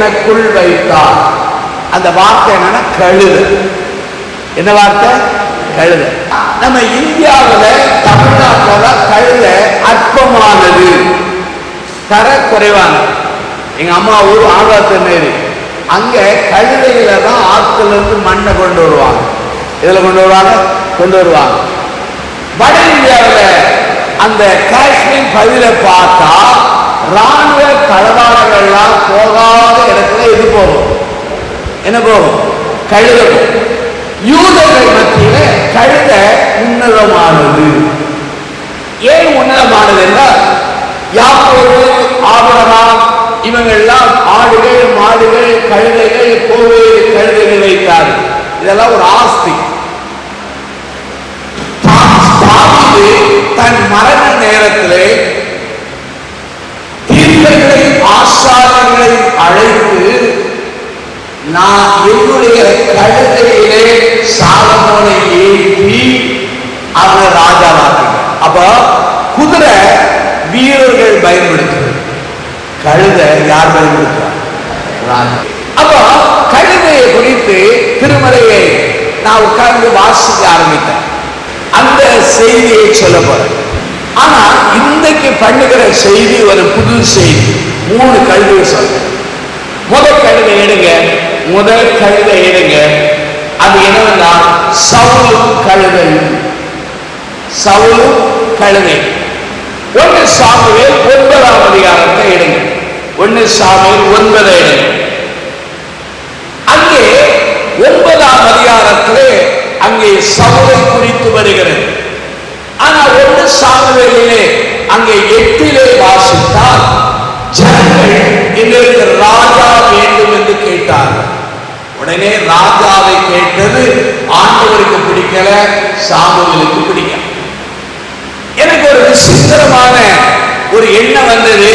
எனக்குள் வைத்தார். அந்த வார்த்தை என்னன்னா கழுத. என்ன வார்த்தை? கழுத. நம்ம இந்தியாவில் தமிழ்நாட்டில் கழுத அற்பமானது, தர குறைவானது. எங்க அம்மா ஊர் ஆகாத்தநேரி, அங்க கழுதையில தான் ஆத்துல இருந்து மண்ணை கொண்டு வருவாங்க. இதுல கொண்டு வருவாங்க. வட இந்தியாவில் அந்த காஷ்மீர் பகுதியில பார்த்தா ராணுவ தளவாடங்கள்லாம் போகாத இடத்துல இது போகும். என்ன போகும்? கழுத போகும். யூதர்கள் மத்தியில கழுத உன்னதமானது. ஏன் உன்னதமானது என்றால், யாக்கோபு, ஆபிரகாம் இவங்கெல்லாம் ஆடுகள், மாடுகள், கழுதைகள், கோவில் கழுதைகள் வைத்தார்கள். இதெல்லாம் ஒரு ஆஸ்தி. தன் மரண நேரத்திலே தீர்க்கங்களையும் ஆசாரியங்களையும் அழைத்து, நான் என்னுடைய கழுதையிலே சாலமோனை ஏற்றி அவனை ராஜாவாக்கினேன். அப்ப குதிரை வீரர்கள் பயன்படுத்துவது, கழுத யார் பயன்படுத்துவார்? ராஜா. அப்ப கழுதையை குறித்து திருமலையை நான் உட்கார்ந்து வாசிக்க ஆரம்பித்தேன். அந்த செய்தியை சொல்ல போறேன். ஆனா இன்றைக்கு பண்ணுகிற செய்தி ஒரு புது செய்தி. 3 கழுதையை சொல்றேன். முதல் கழுதை எடுங்க. அது என்னன்னா சவுலும் கழுதை. 1 சாமுவேல் 9ஆம் அதிகாரத்தை எடுங்க. 1 சாமுவேல் 9 எடுங்க. அங்கே 9ஆம் அதிகாரத்திலே அங்கே சவுலை குறித்து வருகிறது. ஆனா 1 சாமுவேலிலே அங்கே 8 வாசித்தால், ஜனங்கள் எங்களுக்கு ராஜா வேண்டும் என்று கேட்டார்கள். உடனே ராஜாவை கேட்டது ஆண்டவருக்கு பிடிக்கல, சாமுவேலுக்கு பிடிக்கல. எனக்கு ஒரு விசித்திரமான ஒரு எண்ணம் வந்தது.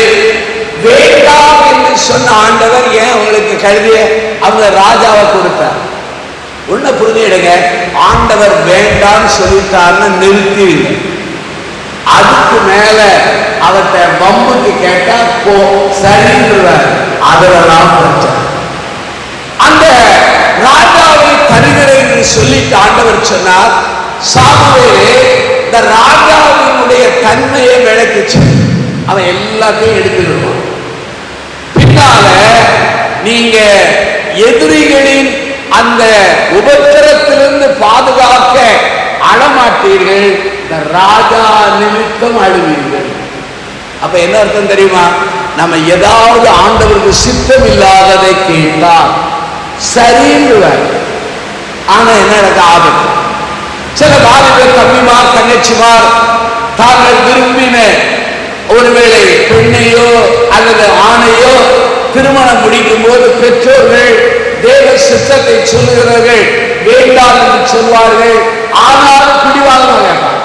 வேண்டாம் என்று சொன்ன ஆண்டவர் ஏன் அவங்களுக்கு கழுதிய அவங்க ராஜாவை கொடுத்தார்? ஒண்ணு புரிஞ்சுடுங்க, ஆண்டவர் வேண்டான்னு சொல்லிட்டாருன்னு நிறுத்திடுங்க. அதுக்கு மேல அவர்கிட்ட வம்புக்கு கேட்டா போ சரின்றார். அதெல்லாம் பிரச்சனை. அந்த ராஜாவை தருகிறேன் என்று சொல்லிட்டு ஆண்டவர் சொன்னார், சாமுவேலே இந்த ராஜாவினுடைய தன்மையை விளக்குச்சு. அவன் எல்லாத்தையும் எடுத்துடுவான். பின்னால நீங்க எதிரிகளின் அந்த உபத்திரத்திலிருந்து பாதுகாக்க அழமாட்டீர்கள், இந்த ராஜா நிமித்தம் அழுவீர்கள். அப்ப என்ன அர்த்தம் தெரியுமா? நம்ம ஏதாவது ஆண்டவருக்கு சித்தம் இல்லாததை கேட்டால் சரின்னுவார். ஆனா என்ன எனக்கு ஆபத்து? சில வாலிபர் தம்பிமார், தங்கச்சிமார் தாங்கள் விரும்பின ஒருவேளை பெண்ணையோ அல்லது ஆணையோ திருமணம் முடிக்கும் போது பெற்றோர்கள் தேவ சித்தத்தை சொல்லுகிறார்கள், வேண்டாம் என்று சொல்வார்கள். ஆனாலும் பிடிவாதமாக கேட்பாங்க.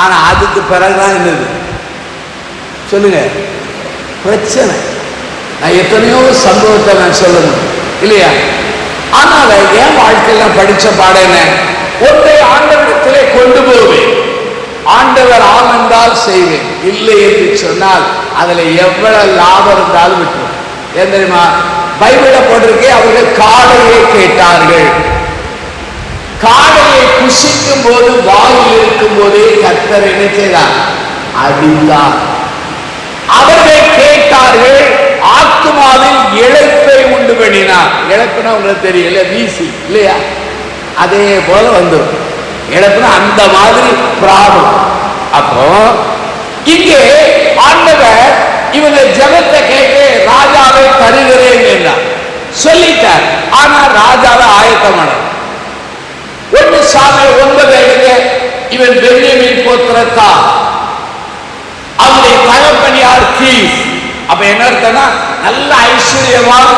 ஆனா அதுக்கு பிறகுதான் என்னது சொல்லுங்க பிரச்சனை. நான் எத்தனையோ சம்பவத்தை நான் சொல்லணும் இல்லையா? ஆனால் என் வாழ்க்கையில் நான் படிச்ச பாடம் என்ன? ஒன்றை ஆண்டவரிடத்திலே கொண்டு போவேன், ஆண்டவர் ஆம் என்றால் செய்வேன், இல்லை என்று சொன்னால் அதுல எவ்வளவு லாபம் இருந்தாலும் விட்டுருவேன். ஏன் தெரியுமா? பைபிள போட்டிருக்கே, அவர்கள் காடையை கேட்டார்கள். காடையை புசிக்கும் போது வாயில் இருக்கும் போதே கர்த்தர் என்ன செய்தார்? அடித்தார். அவர்கள் கேட்டார்கள், ஆத்துமாவில் இழைப்பை உண்டு பண்ணினார். இழப்புனா உங்களுக்கு தெரியல, வீசி இல்லையா? அதே போல வந்துடும் இழப்புனா அந்த மாதிரி ப்ராப்ளம். அப்போ இங்கே ஆண்டவர் இவங்க ஜெபத்தை கேட்க ராஜாவை தருகிறேன் என்றார், சொல்லிட்டார். ஆனா ராஜாவை ஆயத்தமான 1 சாமுவேல் 9 இவன் பென்யமீன் கோத்திரத்தார், அவருடைய தகப்பனார் கீஸ். அப்ப என்ன அர்த்தம்னா நல்ல ஐஸ்வர்யவான்.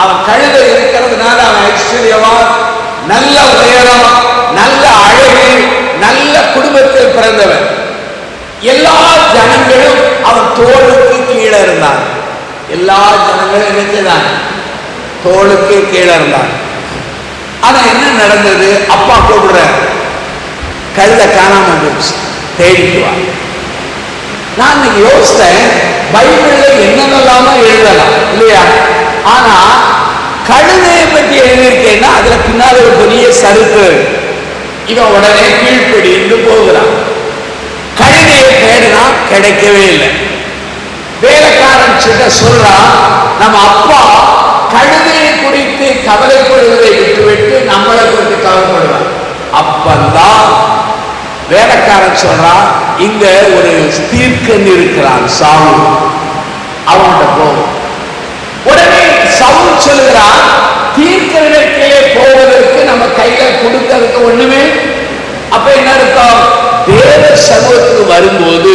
அவன் கழுதை இருக்கிறதுனால அவன் ஐஸ்வர்யவான், நல்ல உயரம், நல்ல அழகு, நல்ல குடும்பத்தில் பிறந்தவன். எல்லா ஜனங்களும் அவன் தோளுக்கு கீழே இருந்தான். எல்லா ஜனங்களும் நினைச்சதான் தோளுக்கு கீழே இருந்தான். ஆனா என்ன நடந்தது? அப்பா கூப்பிடுற, கழுத காணாம போச்சு, தேடிட்டு வா. நான் யோசித்தேன், பைபிள்ல என்னென்னலாமோ எழுதலாம் இல்லையா? ஆனா கழுதையை பற்றி எழுதியிருக்கேன்னா அதுல பின்னால ஒரு பெரிய சருத்து. இவன் உடனே கீழ்ப்படிந்து போகிறான். கழுதையை தேடினா கிடைக்கவே இல்லை. வேலைக்காரன் கிட்ட சொல்றான், நம்ம அப்பா கழுதையை குறித்து கவலைப்படுவதை விட்டுவிட்டு நம்மளை குறித்து கவலைப்படுவார். அப்பந்தான் வேலைக்காரன் சொல்றான், இங்க ஒரு தீர்க்கன் இருக்கிறான் சவுல், அவன்கிட்ட போகும். உடனே சவுல் சொல்லுகிறான், தீர்க்கனிடத்திலே போவதற்கு நம்ம கையில கொடுக்கறதுக்கு ஒண்ணுமே. அப்ப என்ன அர்த்தம்? தேவ சமூகத்துக்கு வரும்போது,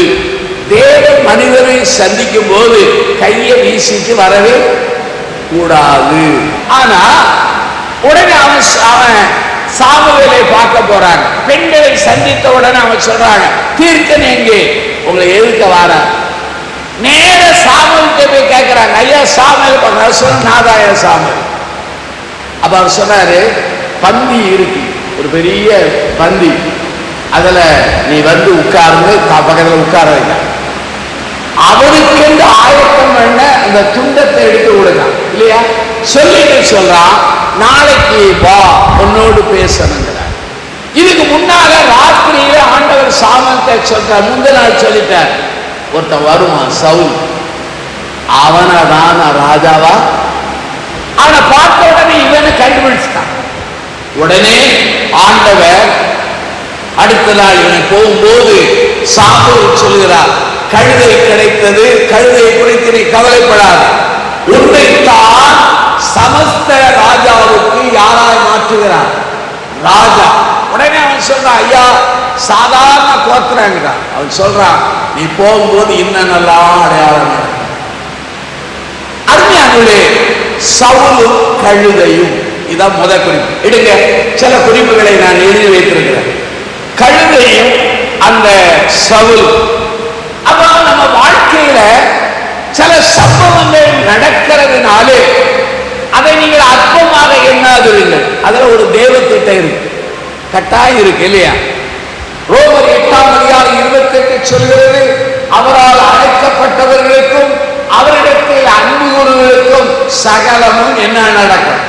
தேவ மனிதரை சந்திக்கும் போது கையை வீசிட்டு வரவே கூடாது. ஆனா உடனே அவன் சாமுவேலை பார்க்க போறாங்க. பெண்களை சந்தித்த உடனே அவன் சொல்றாங்க, தீர்க்கன் எங்கே? உங்களை எதிர்க்க வார. நேர சாமுவேல்கிட்ட போய் கேட்கிறாங்க, ஐயா சாமுவேல் பண்ற சொல்ல, நாதாயா சாமுவேல். அப்ப அவர் சொன்னாரு, பந்தி இருக்கு, ஒரு பெரிய பந்தி, அதுல நீ வந்து உட்கார்ந்து பக்கத்துல உட்கார வைக்க. அவருக்கு என்று ஆயத்தம் பண்ண அந்த துண்டத்தை எடுத்து விடுறான் இல்லையா? சொல்லிட்டு சொல்றான், நாளைக்கு வா உன்னோடு பேசணுங்கிறார். இதுக்கு முன்னால ராத்திரியில ஆண்டவர் சாமுவேல்கிட்ட சொல்றார், முந்த நாள் சொல்லிட்டார், ஒருத்தன் வருவான் சவுல், அவனதான் ராஜாவா. அவனை பார்த்த உடனே இவனை கண்டுபிடிச்சிட்டான். உடனே ஆண்டவர் அடுத்த நாள் இவனை போகும்போது சாமுவேல் சொல்கிறார், கழுதை கிடைத்தது, கழுதை குறித்து நீ கவலைப்படாது, உன்னைத்தான் சமஸ்த ராஜாவுக்கு யாராய் மாற்றுகிறார் ராஜா. உடனே அவன் சொல்றான், ஐயா சாதாரண கோத்திரங்கிறான். அவன் சொல்றான், நீ போகும்போது இன்னென்னலாம் அடையாளம். அருமையானவர்களே, சவுலும் கழுதையும், இதான் முதல் குறிப்பு. எடுங்க, சில குறிப்புகளை நான் எழுதி வைத்திருக்கிறேன். கழுதையும் அந்த சவுல். அப்ப நம்ம வாழ்க்கையில சில சம்பவங்கள் நடக்கிறதுனாலே அதை நீங்கள் அற்பமாக எண்ணாதிருங்கள். அதுல ஒரு தேவ திட்டம் இருக்கு, கட்டாயம் இருக்கு இல்லையா? ரோமர் 8:28 சொல்கிறது, அவரால் அழைக்கப்பட்டவர்களுக்கும் அவரிடத்தில் அன்பு கூறுவதற்கும் சகலமும் என்ன நடக்கும்.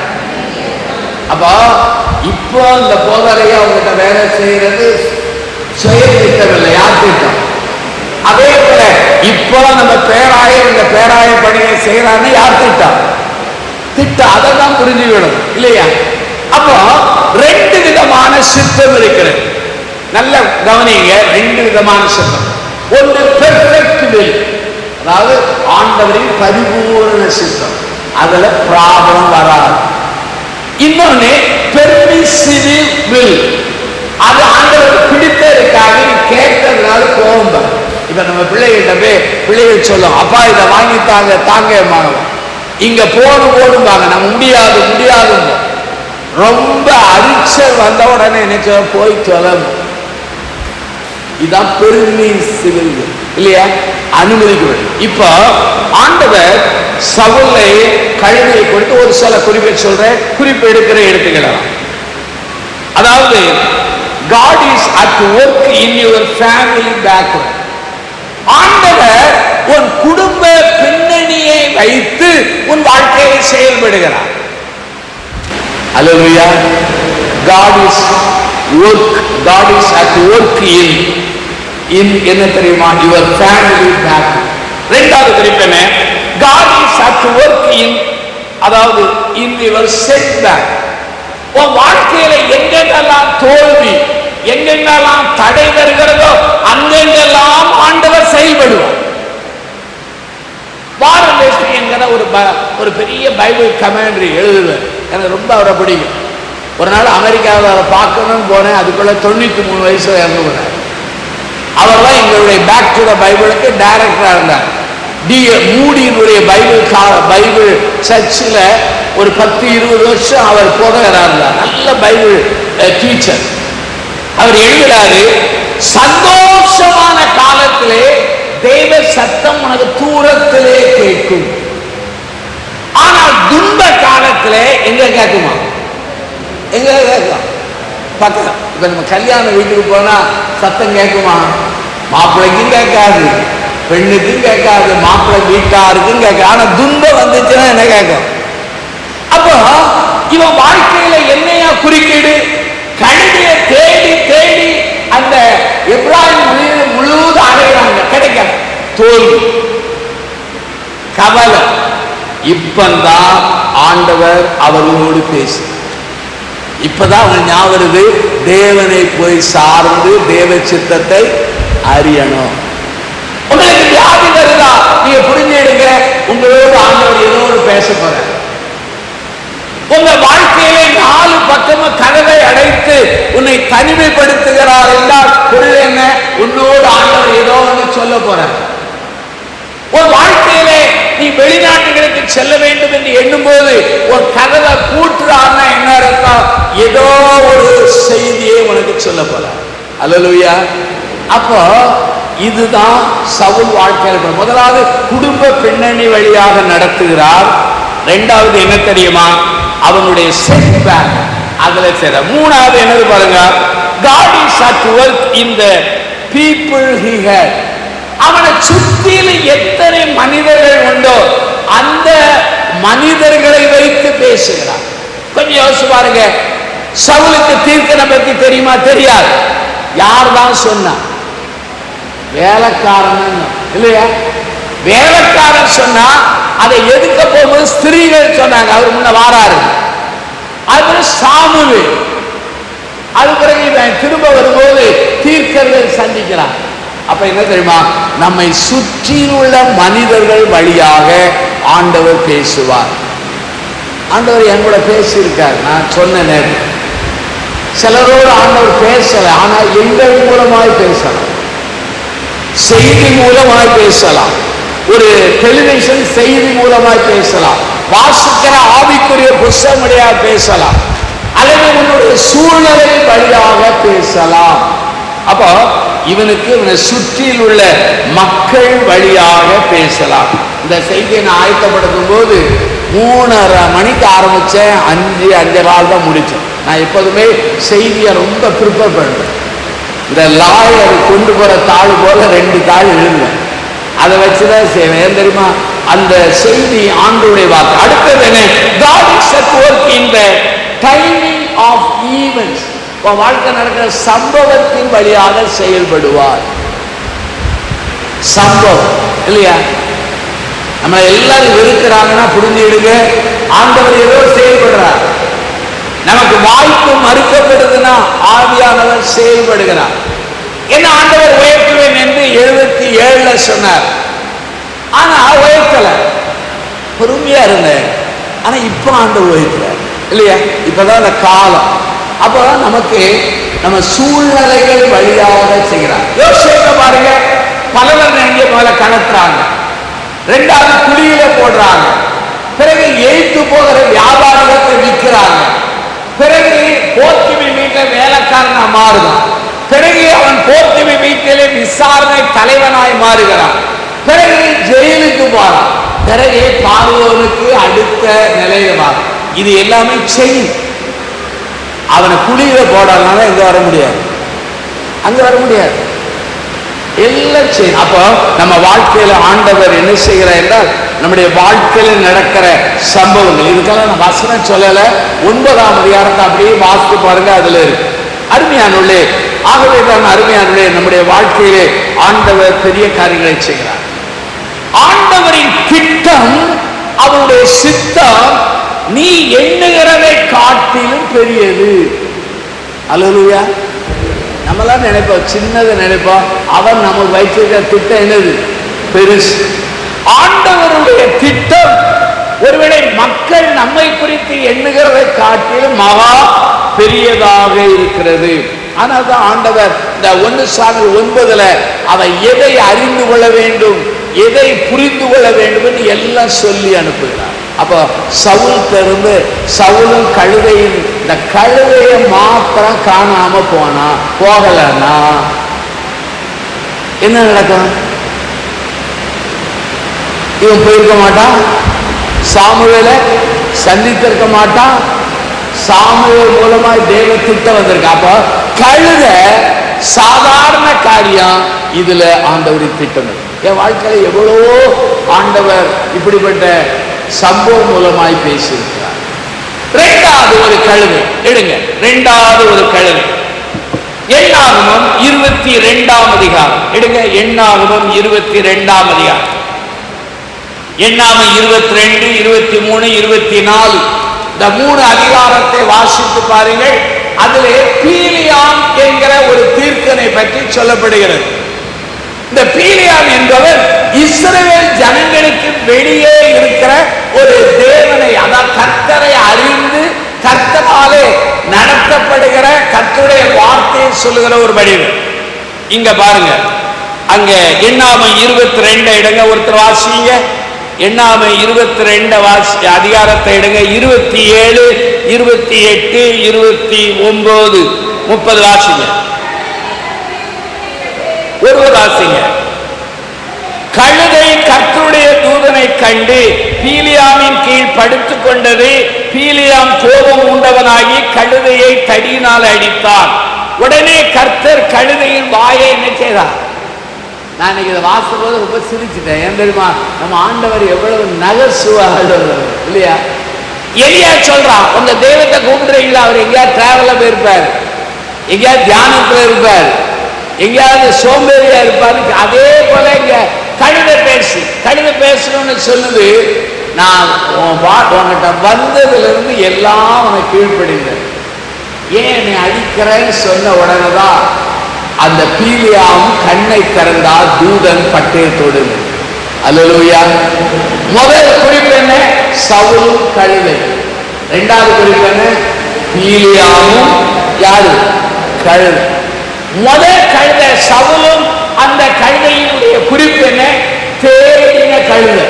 அப்போ இப்போ இந்த போதரையா உங்ககிட்ட வேலை செய்யறது சுய திட்டம் இல்லை, யார் திட்டம்? அதே போல இப்போ நம்ம பேராயம் இந்த பேராய பணியை செய்யறான்னு யார் திட்டம்? திட்டம். அதை தான் புரிஞ்சுக்கணும் இல்லையா? அப்போ ரெண்டு விதமான சித்தம் இருக்கிறது. நல்ல கவனிங்க, ரெண்டு விதமான சித்தம். ஒன்று பெர்ஃபெக்ட் வில், அதாவது ஆண்டவரின் பரிபூர்ண சித்தம், அதுல ப்ராப்ளம் வராது. இன்னொன்னு பெர்மிசிவ் வில், அது ஆண்டவருக்கு பிடித்த இருக்காது, கேட்டதுனால கோபம் வரும். இப்ப நம்ம பிள்ளைகிட்ட போய் பிள்ளைகள் சொல்லும், அப்பா இதை வாங்கித்தாங்க, தாங்க இங்க போடுவாங்க, நம்ம முடியாது முடியாது. ரொம்ப அரிச்சல் வந்த உடனே எனக்கு போய் சொல்லணும். இதான் பெர்மிசிவ் இல்லையா? அனுமதிக்க. இப்ப ஆண்டவர் சவுலை கழுதையை கொடுத்து ஒரு சில குறிப்பை சொல்றேன், குறிப்பு எடுத்துக்கலாம். அதாவது God is at work in your family background. ஆண்டவர் உன் குடும்ப பின்னணியை வைத்து உன் வாழ்க்கையை செயல்படுகிறார். அல்லேலூயா. God is at work in என்ன தெரியுமா? your family background. இரண்டாவது குறிப்பு என்ன? God is at work in, அதாவது in your setback. உன் வாழ்க்கையில எங்கெங்கெல்லாம் தோல்வி, எங்கெங்கெல்லாம் தடை வருகிறதோ அங்கெங்கெல்லாம் ஆண்டவர் செயல்படுவார். வாரலேஸ்வரி என்கிற ஒரு பெரிய பைபிள் கமெண்ட்ரி எழுதுவார். எனக்கு ரொம்ப அவரை பிடிக்கும். ஒரு நாள் அமெரிக்காவில் அவரை பார்க்கணும்னு போனேன். அதுக்குள்ள 93 வயசுல இறந்து போனார். அவர் தான் எங்களுடைய பேக் டு த பைபிளுக்கு டைரக்டரா இருந்தார். மூடியினுடைய பைபிள் சர்ச்சில் ஒரு 10-20 வருஷம் அவர் போதகராக இருந்தார். நல்ல பைபிள் டீச்சர். அவர் எழுதுகிறாரு, சந்தோஷமான காலத்திலே தெய்வ சத்தம் உனக்கு தூரத்திலே கேட்கும், ஆனால் துன்ப காலத்திலே எங்க கேட்குமா? எங்க கேட்கும்? பக்கம். இப்ப நம்ம கல்யாண வீட்டுக்கு போனா சத்தம் கேட்குமா? மாப்பிள்ளைக்கும் கேட்காது, பெண்ணுக்கும் கேட்காது, மாப்பிள்ளை வீட்டாருக்கும் கேட்காது. ஆனா துன்பம் வந்துச்சுன்னா என்ன கேட்கும்? அப்போ இவன் வாழ்க்கையில என்னையா குறுக்கீடு? கழுதைய தேடி தேடி அந்த எப்ராஹிம் முழுவதும் அடைகிறாங்க, கிடைக்கல. தோல்வி, கவலை. இப்பந்தான் ஆண்டவர் அவர்களோடு பேசு. இப்பதான் அவங்க ஞாபகம் வருது, தேவனை போய் சார்ந்து தேவ சித்தத்தை அறியணும். உங்களுக்கு வியாதி வருதா? நீங்க புரிஞ்சுடுங்க, உங்களோடு ஆண்டவர் ஏதோ ஒரு பேச போற. உங்க வாழ்க்கையிலே 4 பக்கமும் கதவை அடைத்து உன்னை தனிமைப்படுத்துகிறார் என்றால் பொருள் என்ன? உன்னோடு ஆண்டவர் ஏதோ ஒன்று சொல்ல போற. உன் வாழ்க்கையிலே நீ வெளிநாட்டுகளுக்கு செல்ல வேண்டும் என்று எண்ணும் போது ஒரு கதவை கூட்டுறாருன்னா என்ன அர்த்தம்? ஏதோ ஒரு செய்தியை உனக்கு சொல்ல போற. அல்லேலூயா. அப்போ இதுதான் சவுல் வாழ்க்கையில். முதலாவது குடும்ப பின்னணி வழியாக நடத்துகிறார். இரண்டாவது என்ன தெரியுமா? அவனுடைய செட்பேக், அதுல சேர. மூணாவது என்னது பாருங்க, God is at work in the people he had. அவனை சுற்றில எத்தனை மனிதர்கள் உண்டோ அந்த மனிதர்களை வைத்து பேசுகிறார். கொஞ்சம் யோசிச்சு பாருங்க. சவுலுக்கு தீர்க்கனை பத்தி தெரியுமா? தெரியாது. யார் தான் சொன்னா? வேலைக்காரன் இல்லையா? வேலைக்காரன் சொன்னா அதை எதுக்க போகும்போது ஸ்திரீகள் சொன்னாங்க, அவர் முன்ன வாராரு. அது சாமுவேல். அது பிறகு இவன் திரும்ப வரும்போது தீர்க்கர்கள் சந்திக்கிறான். அப்ப என்ன தெரியுமா? நம்மை சுற்றியுள்ள மனிதர்கள் வழியாக ஆண்டவர் பேசுவார். ஆண்டவர் என் கூட பேசியிருக்கார். நான் சொன்ன நேரம் சிலரோடு ஆண்டவர் பேசல, ஆனால் எங்கள் மூலமாய் பேசலாம், செய்தி மூலமாய் பேசலாம், ஒரு டெலிவிஷன் செய்தி மூலமாய் பேசலாம், வாசிக்கிற ஆவிக்குரிய புத்தகம் வழியாக பேசலாம், அல்லது உன்னுடைய சூழ்நிலை வழியாக பேசலாம். அப்போ இவனுக்கு இவனை சுற்றியில் உள்ள மக்கள் வழியாக பேசலாம். இந்த செய்தியை நான் ஆயத்தப்படுத்தும் போது 3:30 மணிக்கு ஆரம்பிச்சேன், 5:15 தான் முடிச்சேன். நான் எப்போதுமே செய்தியை ரொம்ப ப்ரிப்பேர் பண்ணுறேன். இந்த லாயர் கொண்டு போற தாள் போல 2 தாள் எழுதுவேன், அதை வச்சுதான் செய்வேன். ஏன் தெரியுமா? அந்த செய்தி ஆண்டவருடைய வார்த்தை. அடுத்தது என்ன? God is at work in the timing of events. வாழ்க்கை நடக்கிற சம்பவத்தின் வழியாக செயல்படுவார். சம்பவம் இல்லையா? நம்ம எல்லாரும் வெறுக்கிறாங்கன்னா புரிஞ்சுடுங்க, ஆண்டவர் ஏதோ செயல்படுறார். நமக்கு வாய்ப்பு மறுக்கப்படுதுன்னா ஆவியானவர் செயல்படுகிறார். என்ன ஆண்டவர் உயர்த்துவேன் என்று 77 சொன்னார். ஆனா உயர்த்தல, பொறுமையா இருந்தேன். ஆனா இப்ப ஆண்டவர் உயர்த்துறார் இல்லையா? இப்பதான் அந்த காலம். அப்போ நமக்கு நம்ம சூழ்நிலைகள் வழியாக செய்கிறார். யோசிக்க பாருங்க, பலவர் நெஞ்ச போல கலத்துறாங்க, 2வது குழியில போடுறாங்க, பிறகு எய்த்து போகிற வியாபாரத்தை விற்கிறாங்க, பிறகு போர்த்திவி வீட்டில் வேலைக்காரனா மாறுதான், பிறகு அவன் போர்த்திவி வீட்டிலே விசாரணை தலைவனாய் மாறுகிறான், பிறகு ஜெயிலுக்கு போறான், பிறகு பார்வோனுக்கு அடுத்த நிலையில மாறும். இது எல்லாமே செயின். அவனை குழியில போடாதனால இங்க வர முடியாது, அங்க வர முடியாது, எல்லாம் செயின். அப்போ நம்ம வாழ்க்கையில ஆண்டவர் என்ன செய்கிறார் என்றால், நம்முடைய வாழ்க்கையில நடக்கிற சம்பவங்கள், இதுக்கெல்லாம் நான் வசனம் சொல்லல, 9ஆம் அதிகாரத்தை அப்படியே வாசித்து பாருங்க, அதுல இருக்கு. அருமையானுள்ளே, ஆகவே தான் அருமையானுள்ளே, நம்முடைய வாழ்க்கையிலே ஆண்டவர் பெரிய காரியங்களை செய்கிறார். ஆண்டவரின் திட்டம், அவருடைய சித்தம் நீ எண்ணுகிறதை காட்டிலும் பெரியது. அல்லேலூயா. நம்மளாம் நினைப்போம், சின்னதை நினைப்போம். அவன் நமக்கு வைத்திருக்கிற திட்டம் என்னது? பெருசு. ஆண்டவருடைய திட்டம் ஒருவேளை மக்கள் நம்மை குறித்து எண்ணுகிறதை காட்டிலும் மகா பெரியதாக இருக்கிறது. ஆனால் தான் ஆண்டவர் இந்த 1 சாமுவேல் 9 அவன் எதை அறிந்து கொள்ள வேண்டும், எதை புரிந்து கொள்ள வேண்டும் என்று எல்லாம் சொல்லி அனுப்புகிறார். அப்போ சவுல் இருந்து சவுலும் கழுதையின், இந்த கழுதையை மாத்திரம் காணாம போகலன்னா என்ன நடக்கும்? இவன் போயிருக்க மாட்டான், சாமுவேலை சந்தித்திருக்க மாட்டான், சாமுவேல் மூலமாய் தேவ திட்டம் வந்திருக்கு. அப்போ கழுதை சாதாரண காரியம், இதுல ஆண்டவரின் திட்டம் இருக்கு. என் வாழ்க்கையில் எவ்வளவோ ஆண்டவர் இப்படிப்பட்ட சம்பவம் மூலமாய் பேசியிருக்கிறார். இரண்டாவது ஒரு கழுதை எடுங்க. இரண்டாவது ஒரு கழுதை எண்ணாகமம் 22ஆம் அதிகாரம் எடுங்க. எண்ணாகமம் 22ஆம் அதிகாரம். எண்ணாகமம் 22, 23, 24 இந்த 3 அதிகாரத்தை வாசித்து பாருங்கள். அதிலே பீலியாம் என்கிற ஒரு தீர்க்கனை பற்றி சொல்லப்படுகிறது. இந்த பீலியாம் என்பவர் இஸ்ரவேல் ஜனங்களுக்கு வெளியே இருக்கிற ஒரு தேவனை, அதாவது கர்த்தரை அறிந்து கர்த்தராலே நடத்தப்படுகிற கர்த்தருடைய வார்த்தையை சொல்லுகிற ஒரு வடிவம். இங்க பாருங்க, அங்க எண்ணாகமம் 22 இடங்க. ஒருத்தர் வாசிங்க. எண்ணாகமம் 22 அதிகாரத்தை எடுங்க. 27, 28, 29, 30 வாசிங்க. ஒருவர் வாசிங்க. கழுதை கர்த்தருடைய தூதனை கண்டு பீலியாமின் கீழ் படுத்துக் கொண்டது. பீலியாம் கோபம் உண்டவனாகி கழுதையை தடியினால் அடித்தான். உடனே கர்த்தர் கழுதையின் வாயை என்ன செய்தார்? நான் இதை வாசிக்கும் போது ரொம்ப சிரிச்சுட்டேன். ஏன் தெரியுமா? நம்ம ஆண்டவர் எவ்வளவு நகைச்சுவாள் இல்லையா? எலியா சொல்றான், உங்க தெய்வத்தை கூப்பிடுறீங்களா? அவர் எங்கேயாவது டிராவல்ல போயிருப்பார், எங்கேயாவது தியானத்துல இருப்பார், எங்கேயாவது சோம்பேறியா இருப்பாரு. அதே போல இங்க கழுதை பேசணும்னு சொல்லுது. நான் உன்கிட்ட வந்ததுல இருந்து எல்லாம் உனக்கு கீழ்ப்படிந்தேன். ஏன் நீ அடிக்கிறேன்னு சொன்ன உடனேதான் அந்த பீலியாம் கண்ணை திறந்தா தூதன் பட்டயத்தோடு. அல்லேலூயா. முதல் குறிப்பு என்ன? சவுலும் கழுதை. இரண்டாவது குறிப்பு என்ன? பீலியாமும் யாரு? கழுதை. முதல் கழுதை சவுலும் அந்த கழுதையினுடைய குறிப்பு என்ன? தேடின கழுதை.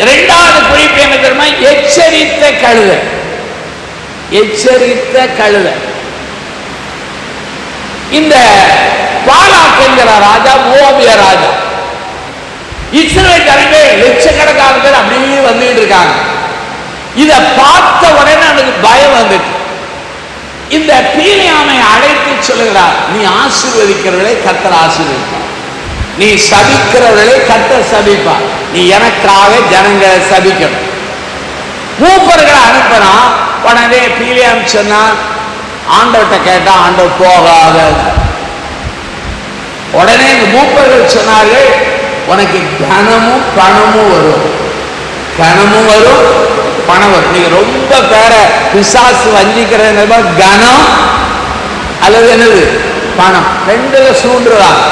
இரண்டாவது குறிப்பு என்ன தெரியுமா? எச்சரித்த கழுதை. எச்சரித்த கழுதை. இந்த பாலாக் என்கிற ராஜா மோவாபிய ராஜா. இஸ்ரவேல் ஜனங்கள் லட்சக்கணக்கான பேர் அப்படியே வந்துட்டு இருக்காங்க. இத பார்த்த உடனே எனக்கு பயம் வந்துட்டு இந்த பீலியாமை அழைத்து சொல்லுகிறார், நீ ஆசீர்வதிக்கிறவர்களை கர்த்தர் ஆசீர்வதிப்பார், நீ சபிக்கிறவர்களை கர்த்தர் சபிப்பார், நீ எனக்காக ஜனங்களை சபிக்கணும். மூப்பர்களை அனுப்பினா உடனே பீலியாம் சொன்னா, ஆண்டவர்கிட்ட கேட்டா ஆண்டவர் போகாத. உடனே இந்த மூப்பர்கள் சொன்னார்கள், உனக்கு கனமும் பணமும் வரும், கனமும் வரும், பணம் வரும். நீங்க ரொம்ப பேரை பிசாசு வஞ்சிக்கிறது கனம் அல்லது என்னது பணம், ரெண்டுல சூண்டுறாங்க.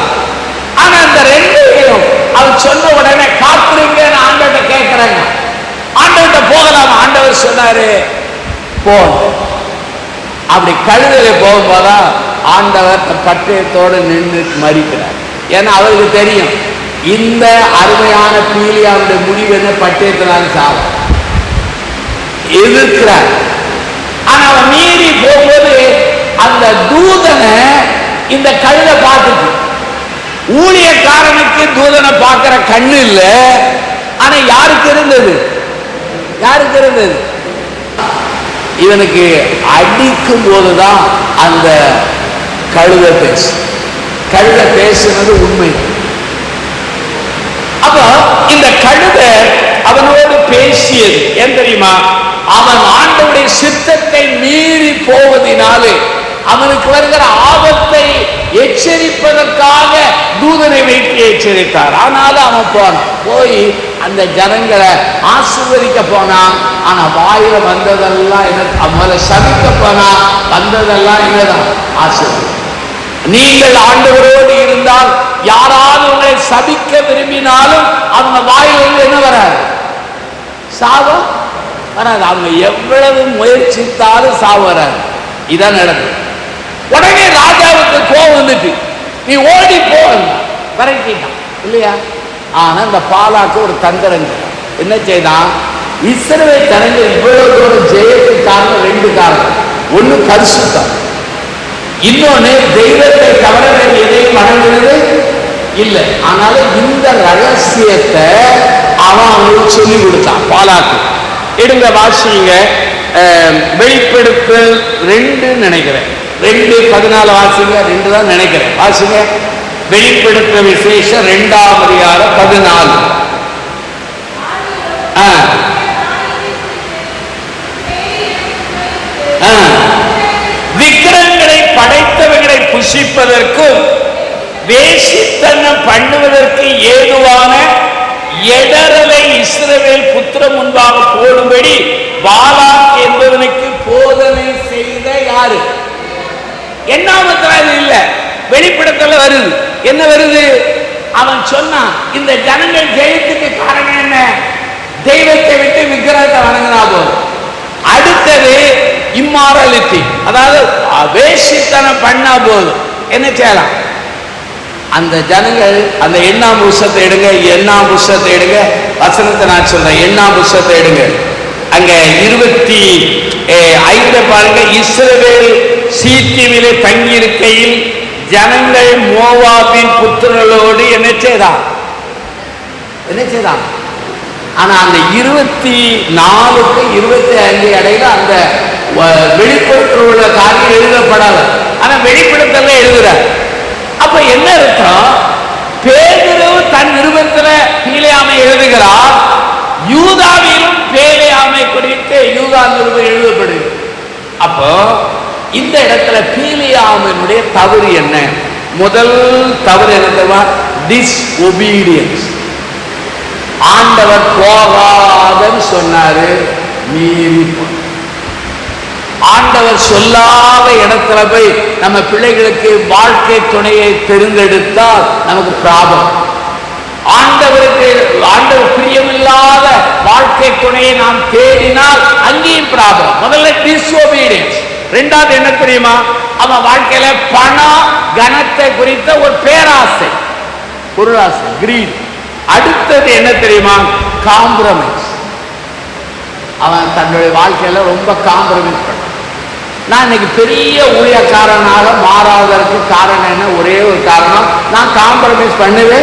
ஆனா அந்த ரெண்டையும் அவர் சொன்ன உடனே காத்துறீங்கன்னு ஆண்டவர்கிட்ட கேட்கிறாங்க. ஆண்டவர்கிட்ட போகலாம். ஆண்டவர் சொன்னாரு போ. அப்படி கழுதையில போகும்போதான் ஆண்டவர் பட்டயத்தோடு நின்று மறிக்கிறார். ஏன்னா அவருக்கு தெரியும் இந்த அருமையான பீலியாவுடைய முடிவு என்ன, பட்டயத்தினால் சாவம் எதிர்க்கிறார். ஆனா அவன் மீறி போகும்போது அந்த தூதனை இந்த கழுதை பார்த்துச்சு. ஊழியக்காரனுக்கு தூதனை பார்க்கிற கண்ணு இல்லை, ஆனா யாருக்கு இருந்தது? யாருக்கு இருந்தது? இவனுக்கு அடிக்கும் போதுதான் அந்த கழுதை பேசுனது உண்மை. அப்ப இந்த கழுதை அவனோடு பேசியது ஏன் தெரியுமா? அவன் ஆண்டவருடைய சித்தத்தை மீறி போவதினாலே அவனுக்கு வருகிற ஆபத்தை எச்சரிப்பதற்காக தூதனை வைத்து எச்சரித்தார். ஆனாலும் அவன் போய் அந்த ஜனங்களை ஆசீர்வதிக்க போனான். ஆனா வாயில வந்ததெல்லாம் என்ன? அவளை சபிக்க போனா வந்ததெல்லாம் என்னதான்? ஆசீர்வாதம். நீங்கள் ஆண்டவரோடு இருந்தால் யாராவது உங்களை சபிக்க விரும்பினாலும் அவங்க வாயிலிருந்து என்ன வராது? சாபம் வராது. அவங்க எவ்வளவு முயற்சித்தாலும் சாபம் வராது. இதான் நடக்குது. உடனே ராஜாவுக்கு கோபம் வந்துட்டு நீ ஓடி போ விரட்டிட்டான் இல்லையா? ஆனா இந்த பாலாக்கு ஒரு தந்திரம் என்ன செய்தான்? இஸ்ரவேல் ஜனங்கள் இவ்வளவு தூரம் ஜெயத்துக்கு காரணம் ரெண்டு காரணம். ஒண்ணு பரிசுத்தம், இன்னொன்னு தெய்வத்தை தவிர வேறு எதையும் வணங்குறது இல்லை. ஆனாலும் இந்த ரகசியத்தை அவன் அவங்களுக்கு சொல்லி கொடுத்தான் பாலாக்கு. எடுங்க வாசிங்க. வெளிப்படுத்தல் 2 நினைக்கிறேன், 2:14 வாசிங்க. 2 தான் நினைக்கிறேன். வாசிங்க. வெளிப்படுத்த விசேஷம் 2ஆம் அதிகாரம் 14. விக்கிரகங்களை படைத்தவர்களை புசிப்பதற்கும் வேசித்தனம் பண்ணுவதற்கு ஏதுவான எடரலை இஸ்ரவேல் புத்திர முன்பாக போடும்படி பாலாக் என்பவனுக்கு போதனை செய்த யாரு? என்னாமத்தில் இல்ல, வெளிப்படத்துல வருது. என்ன வருது? அவன் சொன்னான், இந்த ஜனங்கள் ஜெயத்துக்கு காரணம் என்ன? தெய்வத்தை விட்டு விக்கிரகத்தை வணங்கினா போதும். அடுத்தது இம்மாரலிட்டி, அதாவது வேசித்தனம் பண்ணா போதும். என்ன செய்யலாம்? அந்த ஜனங்கள் அந்த எண்ணாம் புஸ்தகத்தை எடுங்க, எண்ணாம் புஸ்தகத்தை எடுங்க, வசனத்தை நான் சொல்றேன். எண்ணாம் புஸ்தகத்தை எடுங்க, அங்க 25 பாருங்க. இஸ்ரவேல் சீத்திமிலே தங்கி இருக்கையில் ஜனங்கள் மோவாபின் புத்திரர்களோடு என்ன செய்தான்? ஆனா அந்த 24க்கு 25 இடையில அந்த வெளிப்படுத்தல் உள்ள காரியம் எழுதப்படாத, ஆனா வெளிப்படுத்தல எழுதுற. அப்ப என்ன அர்த்தம்? பேதுரு தன் நிருபத்துல பீலேயாமை எழுதுகிறார், யூதாவிலும் பேலேயாமை குறித்து யூதா நிருபம் எழுதப்படுது. அப்போ இந்த இடத்துல பீலேயாமினுடைய தவறு என்ன? முதல் தவறு என்ன? டிஸ்ஒபீடியன்ஸ். ஆண்டவர் போகாதன்னு சொன்னாரு, மீறி ஆண்டவர் சொல்லாத இடத்துல போய் நம்ம பிள்ளைகளுக்கு வாழ்க்கை துணையை தெரிந்தெடுத்தால் நமக்கு பிராபம். ஆண்டவர் பிரியமில்லாத வாழ்க்கை துணையை நாம் தேடினால் அங்கேயும் பிராபம். முதல்ல டிஸ்ஒபீடியன்ஸ். ரெண்டாவது என்ன தெரியுமா? அவன் வாழ்க்கையில பணம் கனத்தை குறித்த ஒரு பேராசை, பொருளாசை, கிரீட். அடுத்தது என்ன தெரியுமா? காம்ப்ரமைஸ். அவன் தன்னுடைய வாழ்க்கையில ரொம்ப காம்ப்ரமைஸ் பண்ண. நான் இன்னைக்கு பெரிய ஊழியக்காரனாக மாறாததற்கு காரணம் என்ன? ஒரே ஒரு காரணம், நான் காம்ப்ரமைஸ் பண்ணவே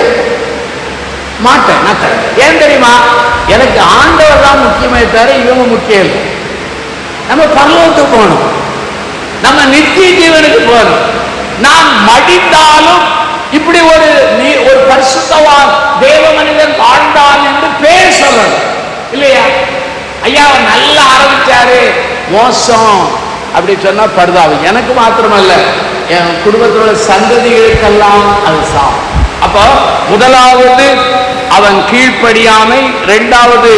மாட்டேன். ஏன் தெரியுமா? எனக்கு ஆண்டவர் தான் முக்கியமே தவிர இவங்க முக்கியம் இல்லை. நம்ம பரலோகத்துக்கு போகணும், நம்ம நித்திய ஜீவனுக்கு போகணும். நான் மடிந்தாலும் இப்படி ஒரு பரிசுத்தவான் தேவ மனிதன் வாழ்ந்தான் என்று பேர் சொல்லணும் இல்லையா? ஐயா நல்லா ஆரம்பிச்சாரு, மோசம் அப்படி சொன்னா படுதாவும். எனக்கு மாத்திரமல்ல, என் குடும்பத்தில் உள்ள சந்ததிகளுக்கெல்லாம் அது சாம். அப்போ முதலாவது அவன் கீழ்ப்படியாமை, இரண்டாவது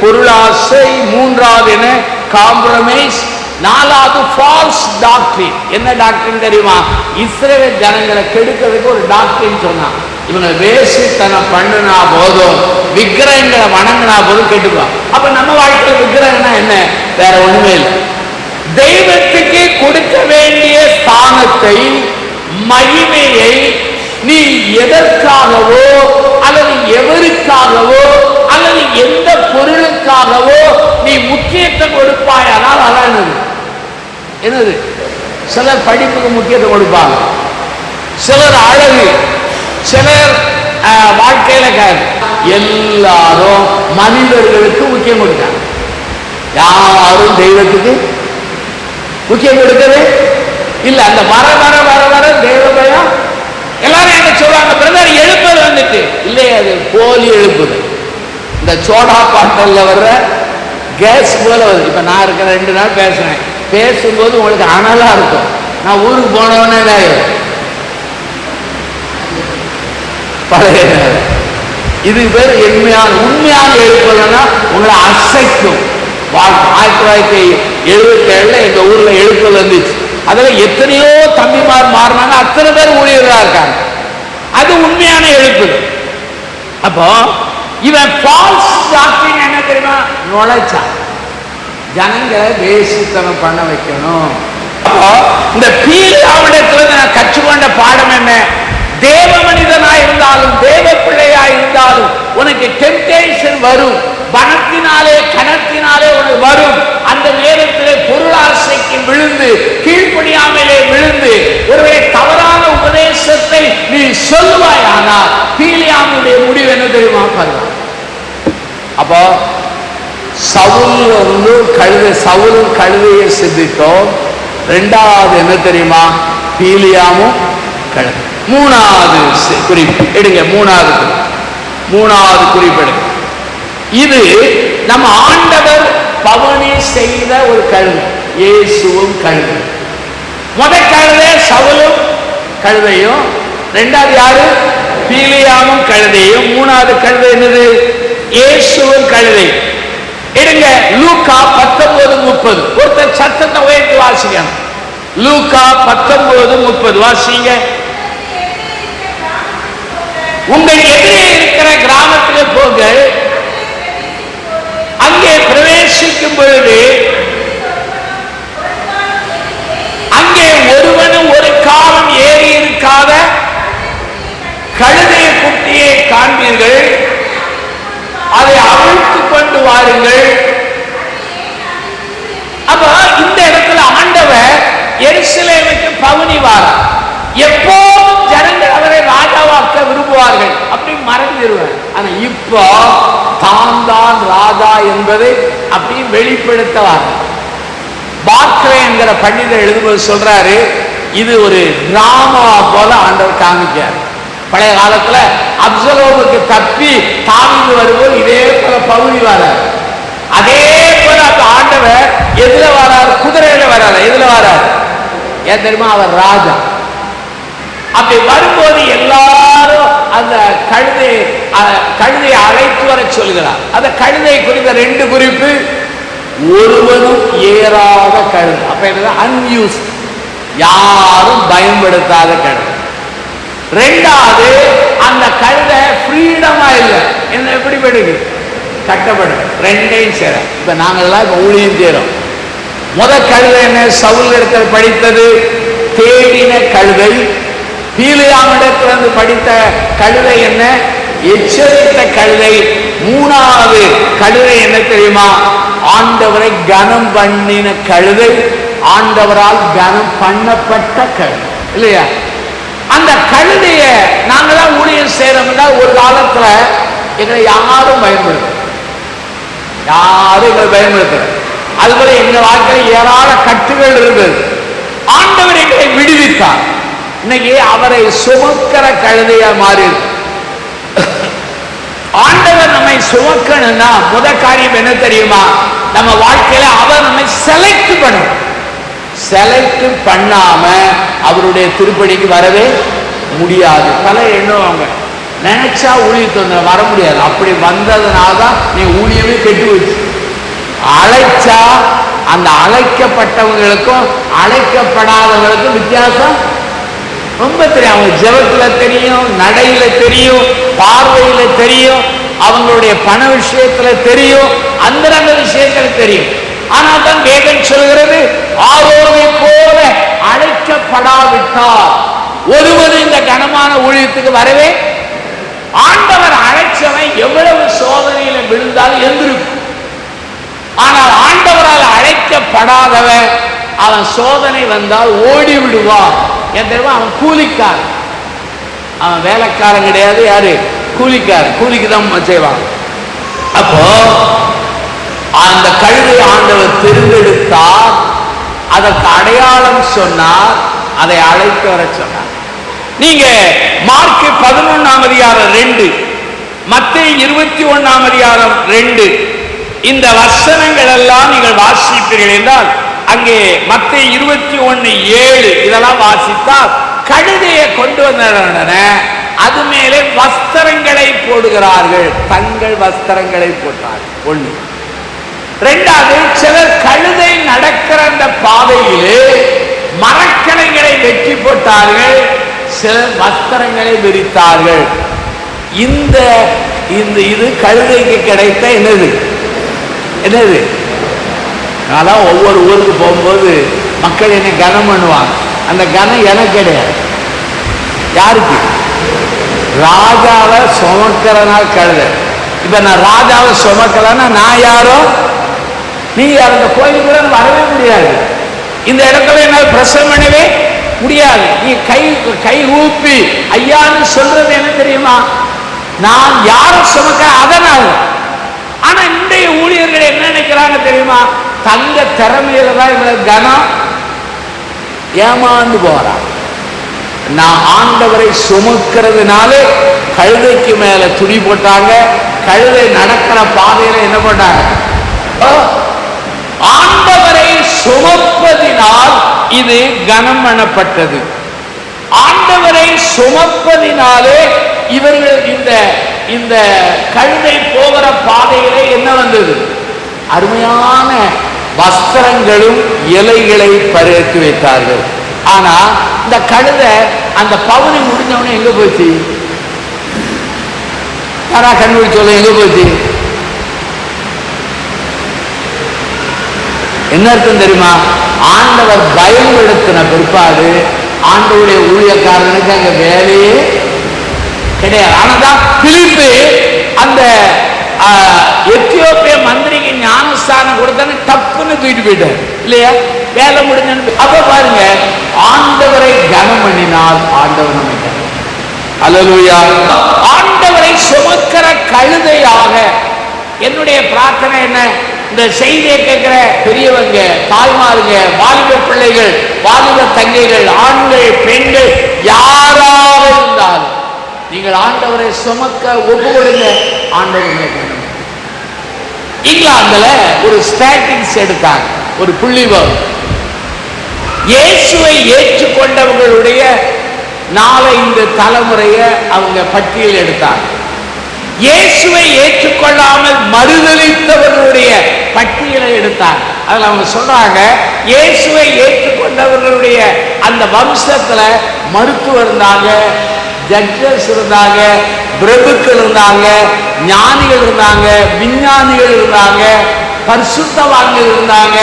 பொருளாசை, மூன்றாவது என்ன? காம்ப்ரமைஸ், நாலாவது ஃபால்ஸ் டாக்டரின். என்ன டாக்டரின் தெரியுமா? இஸ்ரவேல் ஜனங்களை கெடுக்கிறதுக்கு ஒரு டாக்டரின் சொன்னான். இவங்க வேசித்தனம் பண்ணினா போதும், விக்கிரகங்களை வணங்கினா போதும் கெட்டுக்குவான். அப்ப நம்ம வாழ்க்கையில் விக்கிரகம்னா என்ன? வேற ஒண்ணுமே இல்லை. தெய்வத்துக்கு கொடுக்க வேண்டிய ஸ்தானத்தை, மகிமையை நீ எதற்காகவோ அல்லது எவருக்காகவோ அல்லது எந்த பொருளுக்காகவோ நீ முக்கியத்துவம் கொடுப்பாயானால் அதான் என்னது? சிலர் படிப்புக்கு முக்கியத்துவம் கொடுப்பாங்க, சிலர் அழகு, சிலர் வாழ்க்கையில எல்லாரும் மனிதர்களுக்கு முக்கியம் கொடுத்தாங்க. யாரும் தெய்வத்துக்கு முக்கியம் கொடுக்கவே இல்லை. அந்த வர வர வர வர தெய்வ பயம் எல்லாரும் என்ன சொல்றாங்க? பிரதர் எழுப்புதல் வந்துட்டு இல்லையே, அது போலி எழுப்புதல். இந்த சோடா பாட்டல்ல வர்ற கேஸ் போல வருது. இப்ப நான் இருக்கிற 2 நாள் பேசுறேன், பேசும்போது உங்களுக்கு அனலா இருக்கும். நான் ஊருக்கு போனவனே பழைய இது பேர் உண்மையான எழுப்புதல்னா உங்களை அசைக்கும். 1977 எங்க ஊர்ல எழுப்புதல் வந்துச்சு. அதுல எத்தனையோ தம்பிமார் மாறினாங்க, அத்தனை பேர் ஊழியர்களா இருக்காங்க. அது உண்மையான எழுப்புதல். அப்போ இவன் ஃபால்ஸ் டாக்டரின் என்ன தெரியுமா? நுழைச்சான். ஜனங்களை வேசித்தனம் பண்ண வைக்கணும். அப்போ இந்த பீலேயாமிடத்துல நான் கற்றுக்கொண்ட பாடம் என்ன? தேவ மனிதனா இருந்தாலும் தேவ பிள்ளையா இருந்தாலும் உனக்கு டெம்டேஷன் வரும். பணத்தினாலே கணத்தினாலே உனக்கு வரும். அந்த நேரத்திலே பொருளாசைக்கு விழுந்து, கீழ்ப்படியாமலே விழுந்து ஒருவேளை தவறான உபதேசத்தை நீ சொல்லுவாய். ஆனால் பீலேயாமுடைய முடிவு என்ன தெரியுமா? அப்போ சவுலும் கழுதையை சிந்தித்தோம். 2வது என்ன தெரியுமா? பீலேயாமும் கழுதை. மூணாவது குறிப்பு எடுங்க. மூணாவது குறிப்பெடுங்க. இது நம்ம ஆண்டவர் பவனி செய்த ஒரு கழுதை. இயேசுவும் கழுதை. முதல் கழுதை சவுலும் கழுதையும், இரண்டாவது யாரு? பீலியாமும் கழுதையும், மூணாவது கழுதை என்னது? இயேசுவும் கழுதை. எடுங்க லூக்கா 19:30. ஒருத்தர் சத்தத்தை உயர்த்தி வாசிக்கணும். லூக்கா 19:30 வாசிங்க. உங்கள் எதிரே இருக்கிற கிராமத்திலே போங்கள், அங்கே பிரவேசிக்கும் பொழுது அங்கே ஒருவனும் ஒரு காலம் ஏறி இருக்காத கழுதை குட்டியை காண்பீர்கள், அதை அவிழ்த்து கொண்டு வாருங்கள். அப்ப இந்த இடத்துல ஆண்டவர் எருசலேமுக்கு பவனி வாரார். எப்போதும் ஜனங்கள் அவரை ராஜாவாக்க விரும்புவார்கள், அப்படி மறந்துடுவார். ஆனா இப்போ தான் ராஜா என்பதை அப்படி வெளிப்படுத்துவார். பார்க்ரே என்கிற பண்டிதர் எழுதும்போது சொல்றாரு, இது ஒரு டிராமா போல ஆண்டவர் காமிக்கார். பழைய காலத்துல அப்சலோமுக்கு தப்பி தாவீது வரும்போது இதே போல பவுனி வரார். அதே போல அந்த ஆண்டவர் எதுல வரார்? குதிரையில வராரு. எதுல வரார்? ஏன் தெரியுமா? அவர் ராஜா. அப்படி வரும்போது எல்லாரும் அந்த கழுதையை அழைத்து வர சொல்கிறார். அந்த கழுதை குறித்த 2 குறிப்பு. ஒருவனும் ஏறாத கழுதை. அப்ப என்ன? அன்யூஸ், யாரும் பயன்படுத்தாத கழுதை. ரெண்டாவது, அந்த கழுதை ஃப்ரீடமா இல்லை. என்ன எப்படி படுது? கட்டப்படும். ரெண்டையும் சேர. இப்ப நாங்கெல்லாம் இப்ப ஊழியம் செய்யறோம். முதல் கழுதை என்ன? சவுல் இடத்துல படித்தது தேடின கழுதை. பீலியாமிடத்திலிருந்து படித்த கழுதை என்ன? எச்சரித்த கழுதை. மூணாவது கழுதை என்ன தெரியுமா? ஆண்டவரை கனம் பண்ணின கழுதை, ஆண்டவரால் கனம் பண்ணப்பட்ட கழுதை. இல்லையா? அந்த கழுதைய நாங்களாம் ஊழியம் செய்யறோம்னா ஒரு காலத்துல எங்களை யாரும் பயன்படுத்த, அதுபோல எங்க வாழ்க்கையில் ஏராள கட்டுகள் இருந்தது. ஆண்டவர் எங்களை விடுவித்தார். இன்னைக்கு அவரை சுமக்கிற கழுதையா மாறி. ஆண்டவர் நம்மை சுமக்கணும்னா முதல் காரியம் என்ன தெரியுமா? நம்ம வாழ்க்கையில அவர் நம்மை செலக்ட் பண்ணணும். செலக்ட் பண்ணாம அவருடைய திருப்படிக்கு வரவே முடியாது. பல எண்ணுவாங்க, நினைச்சா ஊழியத்தை வர முடியாது. அப்படி வந்ததுனால்தான் நீ ஊழியமே கெட்டு வச்சு. அழைச்சா அந்த அழைக்கப்பட்டவங்களுக்கும் அழைக்கப்படாதவங்களுக்கும் வித்தியாசம் ரொம்ப தெரியும். அவங்க ஜெபத்துல தெரியும், நடையில தெரியும், பார்வையில தெரியும், அவங்களுடைய பண விஷயத்துல தெரியும், அந்த விஷயத்துல தெரியும். ஆனால் தான் வேதம் சொல்கிறது, ஆரோனை போல அழைக்கப்படாவிட்டால் ஒருவர் இந்த கனமான ஊழியத்துக்கு வரவே. ஆண்டவர் அழைச்சவன் எவ்வளவு சோதனையில விழுந்தாலும் எழுந்திருக்கும். ஆனால் ஆண்டவரால் அழைக்கப்படாதவன் அவன் சோதனை வந்தால் ஓடி விடுவான். ஏன் தெரியுமா? அவன் கூலிக்காரன். அவன் வேலைக்காரன் கிடையாது. யாரு? கூலிக்காரன். கூலிக்கு தான் செய்வான். அப்போ அந்த கழுதை ஆண்டவர் தெரிந்தெடுத்தார், அதற்கு அடையாளம் சொன்னார், அதை அழைத்து வர சொன்னார். நீங்க மார்க் 11:2, மத்தேயு 21:2 இந்த வசனங்கள் எல்லாம் நீங்கள் வாசிப்பீர்கள் என்றால், அங்கே மத்தேயு 21:7 இதெல்லாம் வாசித்தால் கழுதையை கொண்டு வந்த அது மேலே வஸ்திரங்களை போடுகிறார்கள். தங்கள் வஸ்திரங்களை போட்டார்கள். ஒண்ணு. ரெண்டாவது, சிலர் கழுதை நடக்கிற அந்த பாதையிலே மரக்கலைகளை வெட்டி போட்டார்கள், சிலர் வஸ்திரங்களை விரித்தார்கள். இந்த இது கழுதைக்கு கிடைத்த என்னது? அதெல்லாம் ஒவ்வொரு ஊருக்கு போகும்போது மக்கள் என்னை கனம் பண்ணுவாங்க. அந்த கனம் எனக்கு கிடையாது. யாருக்கு? ராஜாவை சுமக்கிறனால கழுதை. இப்ப நான் ராஜாவை சுமக்கலன்னா நான் யாரோ நீ அந்த கோயிலுக்கு கூட வரவே முடியாது. இந்த இடத்துல என்னால் பிரசவம் பண்ணவே முடியாது. நீ கை ஊப்பி ஐயான்னு சொல்றது என்ன தெரியுமா? நான் யாரும் சுமக்க அதனால. ஆனா இன்றைய ஊழியர்கள் என்ன நினைக்கிறாங்க தெரியுமா? தங்க திறமையில தான் இவங்க கனம். ஏமாந்து போறான். நான் ஆண்டவரை சுமக்கிறதுனாலே கழுதைக்கு மேல துணி போட்டாங்க. கழுதை நடக்கிற பாதையில என்ன பண்ணாங்க? ஆண்டவரை சுமப்பதினால் இது கனம் பண்ணப்பட்டது. ஆண்டவரை சுமப்பதினாலே இவர்கள் இந்த கழுதை போகிற பாதையிலே என்ன வந்தது? அருமையான வஸ்திரங்களும் இலைகளை பறித்து வைத்தார்கள். ஆனா இந்த கழுதை அந்த பவுனி முடிஞ்சவனே எங்க போச்சு? யாரா கண்டுபிடிச்சு சொல்ல, எங்க போச்சு? என்ன அர்த்தம் தெரியுமா? ஆண்டவர் பயன்படுத்தின பிற்பாடு ஆண்டவருடைய ஊழியக்காரனுக்கு அங்க வேலையே கிடையாது. ஆனாதான் பிலிப்பு அந்த எத்தியோப்பிய மந்திரிக்கு ஞானஸ்தானம் கொடுத்தானே டப்புன்னு தூக்கிட்டு போயிட்டார் இல்லையா? வேலை முடிஞ்சு. அப்ப பாருங்க, ஆண்டவரை கனம் பண்ணினால் ஆண்டவர் நம்மை அல்லேலூயா. ஆண்டவரை சுமக்கிற கழுதையாக என்னுடைய பிரார்த்தனை என்ன? இந்த செய்தியை கேட்கிற பெரியவங்க, தாய்மாருங்க, வாலிப பிள்ளைகள், வாலிப தங்கைகள், ஆண்கள், பெண்கள் யாராக இருந்தாலும் நீங்கள் ஆண்டவரை சுமக்க ஒப்பு கொடுங்க. ஆண்டவர் இங்கிலாந்துல ஒரு ஸ்டாட்டிஸ்டிக்ஸ் எடுத்தாங்க, ஒரு புள்ளிவிவரம். இயேசுவை ஏற்றுக்கொண்டவர்களுடைய 4-5 தலைமுறையை அவங்க பட்டியல் எடுத்தாங்க. இயேசுவை ஏற்றுக்கொள்ளாமல் மறுதலித்தவர்களுடைய பட்டியலை எடுத்தாங்க. அதில் அவங்க சொல்றாங்க, இயேசுவை ஏற்றுக்கொண்டவர்களுடைய அந்த வம்சத்துல மருத்துவர் இருந்தாங்க, ஜட்ஜஸ் இருந்தாங்க, பிரபுக்கள் இருந்தாங்க, ஞானிகள் இருந்தாங்க, விஞ்ஞானிகள் இருந்தாங்க, பரிசுத்தவான்கள் இருந்தாங்க,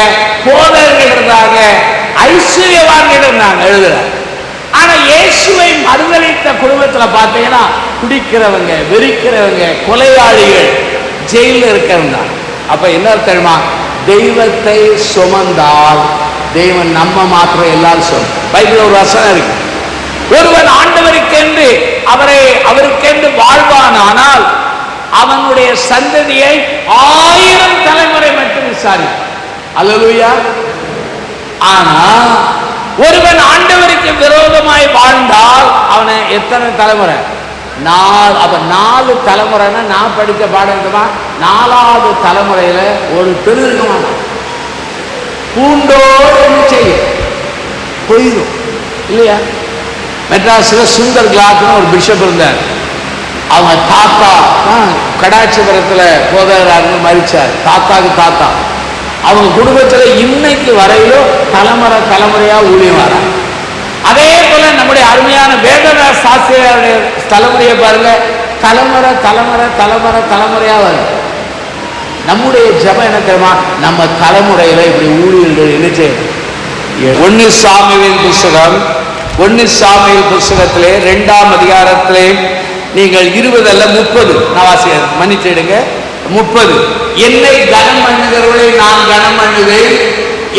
போதகர்கள் இருந்தாங்க, ஐஸ்வர்யவான்கள் இருந்தாங்க எழுதுற. ஆனா இயேசுவை மறுதலித்த குடும்பத்துல பார்த்தீங்கன்னா குடிக்கிறவங்க, வெறிக்கிறவங்க, கொலையாளிகள், ஜெயில இருக்கிறவங்க. அப்ப என்ன தெரியுமா? தெய்வத்தை சுமந்தால் தெய்வம் நம்ம மாத்திரம் எல்லாரும் சொல்லும். பைபிள் ஒரு வசனம் இருக்கு, ஒருவன் ஆண்டவருக்கென்று அவருக்கென்று வாழ்வானால் அவனுடைய சந்ததியை 1000 தலைமுறை மட்டும் விசாரி. அல்லேலூயா. ஆனா ஒருவன் ஆண்டவருக்கு விரோதமாய் வாழ்ந்தால் அவனை எத்தனை தலைமுறை? 4. அப்ப 4 தலைமுறைன்னா நான் படித்த பாடம் 4வது தலைமுறையில ஒரு தெரு இருக்குமா? பூண்டோடு என்ன செய்ய போயிடும் இல்லையா? மெட்ராஸ்ல சுந்தர் கிளாத்னு ஒரு பிஷப் இருந்தார். அவங்க தாத்தா கடாட்சிபுரத்துல போதகராக மரிச்சார். தாத்தாக்கு தாத்தா அவங்க குடும்பத்துல இன்னைக்கு வரையிலும் தலைமுறையா ஊழியம் வர. அதே போல நம்முடைய அருமையான வேதராஜ் சாஸ்திரியாருடைய தலைமுறையை பாருங்க, தலைமுறையா வரும். நம்முடைய ஜெபம் என்ன தெரியுமா? நம்ம தலைமுறையில இப்படி ஊழியர்கள் என்ன செய்யணும்? 1 சாமுவேல் புஸ்தகத்திலே 2ஆம் அதிகாரத்திலே நீங்கள் 20 அல்ல 30 நான் வாசிக்கிறேன், மன்னிச்சிடுங்க. 30 என்னை கனம் பண்ணுகிறவர்களை நான் கனம் பண்ணுவேன்,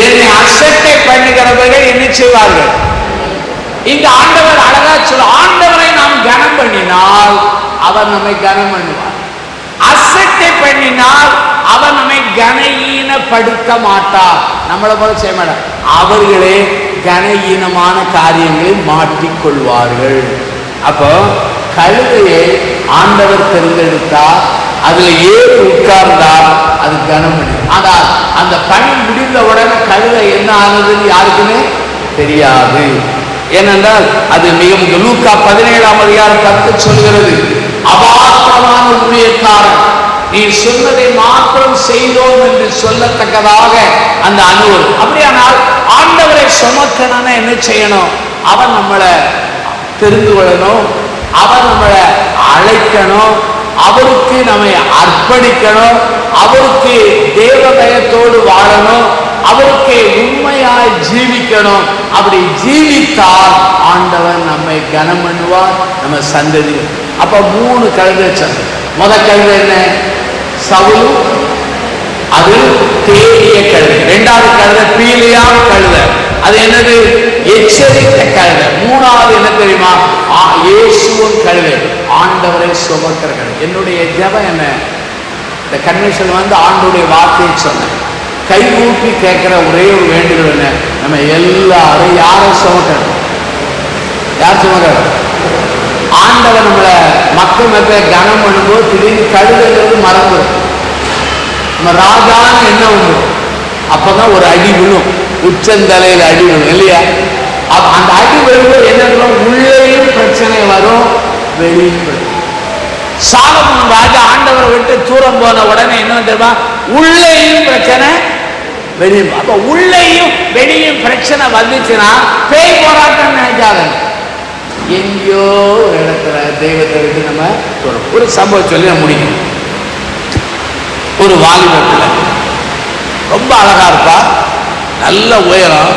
என்னை அசட்டை பண்ணுகிறவர்கள் என்ன செய்வார்கள்? இங்க ஆண்டவர் அழகா சொல்ல, ஆண்டவரை நாம் கனம் பண்ணினால் அவர் நம்மை கனம் பண்ணுவார். அசட்டை பண்ணினால் அவர் நம்மை கனஈனப்படுத்த மாட்டார். நம்மளை போல செய்ய மாட்டார். அவர்களே கனஈனமான காரியங்களில் மாட்டிக்கொள்வார்கள். அப்போ கழுதையை ஆண்டவர் தெரிந்தெடுத்தார், அதுல ஏறி உட்கார்ந்தார், அது கனம். ஆனால் அந்த பணி முடிந்த உடனே கழுதை என்ன ஆனதுன்னு யாருக்குமே தெரியாது. ஏனென்றால் அது மிக லூக்கா 17ஆம் அதிகாரம் 10 சொல்கிறது, அபாத்திரமான ஊழியக்காரன், நீ சொன்னதை மாத்திரம் செய்தோம் என்று சொல்லத்தக்கதாக அந்த அனுபவம். அப்படியானால் ஆண்டவரை சுமக்கணும்னா என்ன செய்யணும்? அவன் நம்மளை தெரிந்து கொள்ளணும், அவர் நம்மளை அழைக்கணும், அவருக்கு நம்மை அர்ப்பணிக்கணும், அவருக்கு தேவ பயத்தோடு வாழணும், அவருக்கு உண்மையாய் ஜீவிக்கணும். அப்படி ஜீவித்தால் ஆண்டவர் நம்மை கனம் பண்ணுவார், நம்ம சந்ததி. அப்ப 3 கழுதை சொன்ன. முதல் கழுதை என்ன? சவுல், அது தேடிய கழுதை. 2வது கழுதை பீலியா கழுதை, அது என்னது? எச்சரித்த கழுதை. 3வது என்ன தெரியுமா? இயேசுவின் கழுதை, ஆண்டவரை சுமக்கிற கழுதை. என்னுடைய ஜெபம் என்ன? இந்த கன்வென்ஷன் ஆண்டவருடைய வார்த்தையை சொன்னேன். கைகூப்பி கேட்கிற ஒரே ஒரு வேண்டுதல் என்ன? நம்ம எல்லாரும் யாரை சுமக்கணும்? யார் சொல்லுங்க? ஆண்டவர் நம்மளை மக்கள் கனம் பண்ணும்போது திடீர்னு கழுதைங்கிறது மறந்து நம்ம ராஜான்னு என்ன உண்டு, அப்பதான் ஒரு அடி விழும், உச்சந்தலையில் அடி விழும் இல்லையா? அந்த அடி விழும்போது என்ன, உள்ளேயும் பிரச்சனை வரும், வெளியும் பிரச்சனை. சாலமோன் ராஜா ஆண்டவரை விட்டு தூரம் போன உடனே என்ன தெரியுமா, உள்ளேயும் பிரச்சனை, வெளியும். அப்ப உள்ளேயும் வெளியும் பிரச்சனை வந்துச்சுன்னா பேய் போராட்டம் நினைக்காத, எங்கேயோ ஒரு இடத்துல தெய்வத்தை விட்டு நம்ம ஒரு சம்பவம் சொல்லி நம்ம முடியும். ஒரு வாலிபத்துல ரொம்ப அழகா இருப்பா, நல்ல உயரம்,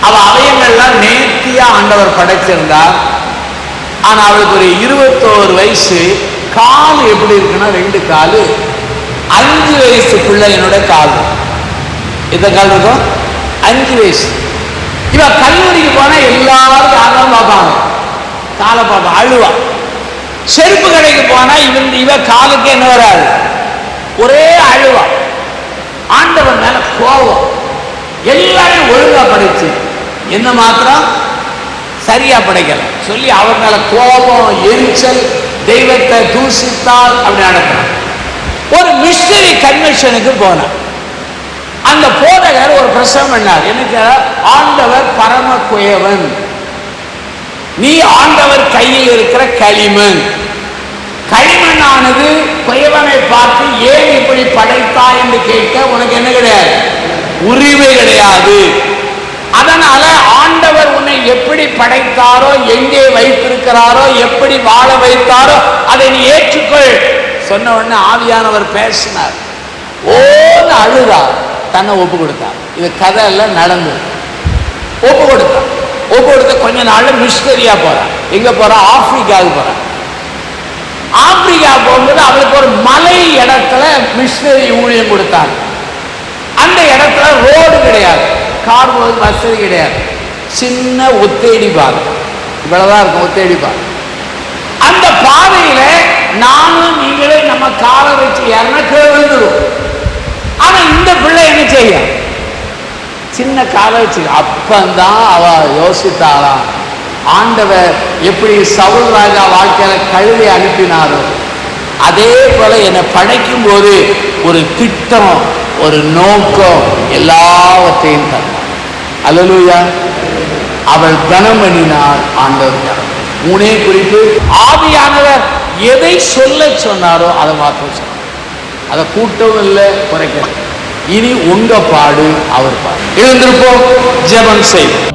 அவ அவயங்கள்லாம் நேர்த்தியா ஆண்டவர் படைச்சிருந்தார். ஆனா அவளுக்கு ஒரு 21 வயசு, கால் எப்படி இருக்குன்னா 2 காலு. 5 வயசுக்குள்ள என்னோட கால், எந்த கால் இருக்கும்? 5 வயசு. இவ கல்லூரிக்கு போனா எல்லாரும் காலம் பார்ப்பாங்க, காலை பார்ப்பாங்க, அழுவா. செருப்பு கடைக்கு போனா இவ காலுக்கு என்ன வராது, ஒரே அழுவா. ஆண்டவர் மேல கோபம், எல்லாரும் ஒழுங்கா படைச்சு என்ன மாத்திரம் சரியா படைக்கல சொல்லி அவர் மேல கோபம், எரிச்சல், தெய்வத்தை தூசித்தால் அப்படி நடக்கிறார். ஒரு மிஷனரி கன்வென்ஷனுக்கு போனார். அந்த போதகர் ஒரு பிரசங்கம் பண்ணார். எனக்கு ஆண்டவர் பரம குயவன், நீ ஆண்டவர் கையில் இருக்கிற களிமண், களிமண்ணானது குயவனை பார்த்து ஏன் இப்படி படைத்தா என்று கேட்க உனக்கு என்ன கிடையாது, உரிமை கிடையாது. அதனால ஆண்டவர் உன்னை எப்படி படைத்தாரோ, எங்கே வைத்திருக்கிறாரோ, எப்படி வாழ வைத்தாரோ அதை நீ ஏற்றுக்கொள். சொன்ன உடனே ஆவியானவர் பேசினார். ஓன்னு அழுதார், தன்னை ஒப்பு கொடுத்தார். இது கதை எல்லாம் நடந்தது. ஒப்பு கொடுத்தார். ஒப்பு கொடுத்த கொஞ்ச நாள் மிஷனரியா போறான். எங்க போறா? ஆப்பிரிக்காவுக்கு போறான். ஆப்பிரிக்கா போகும்போது அவளுக்கு ஒரு மலை இடத்துல மிஷனரி ஊழியம் கொடுத்தாங்க. அந்த இடத்துல ரோடு கிடையாது, கார் வசதி கிடையாது, சின்ன ஒத்தேடி பாதை, இவ்வளவுதான் இருக்கும் ஒத்தேடி பாதை. அந்த பாதையில நானும் நீங்களே நம்ம காலை வச்சு இறக்க விழுந்துடும். ஆனா இந்த பிள்ளை என்ன செய்ய, சின்ன காலை வச்சு. அப்பந்தான் அவ யோசித்தாளாம், ஆண்டவர் எப்படி சவுல் ராஜா வாழ்க்கையில கழுதை அனுப்பினாரோ அதே போல என்னை படைக்கும் போது ஒரு திட்டம், ஒரு நோக்கம், எல்லாவற்றையும் தந்தார். அல்லேலூயா. அவள் கனம் பண்ணினார், ஆண்டவர் கனம். 3 குறிப்பு. ஆவியானவர் எதை சொல்ல சொன்னாரோ அதை மாற்றம் சொன்னார். அதை கூட்டவும் இல்லை, குறைக்க. இனி உங்க பாடு அவர் பாடு. எழுந்திருப்போம், ஜெபம் செய்வோம்.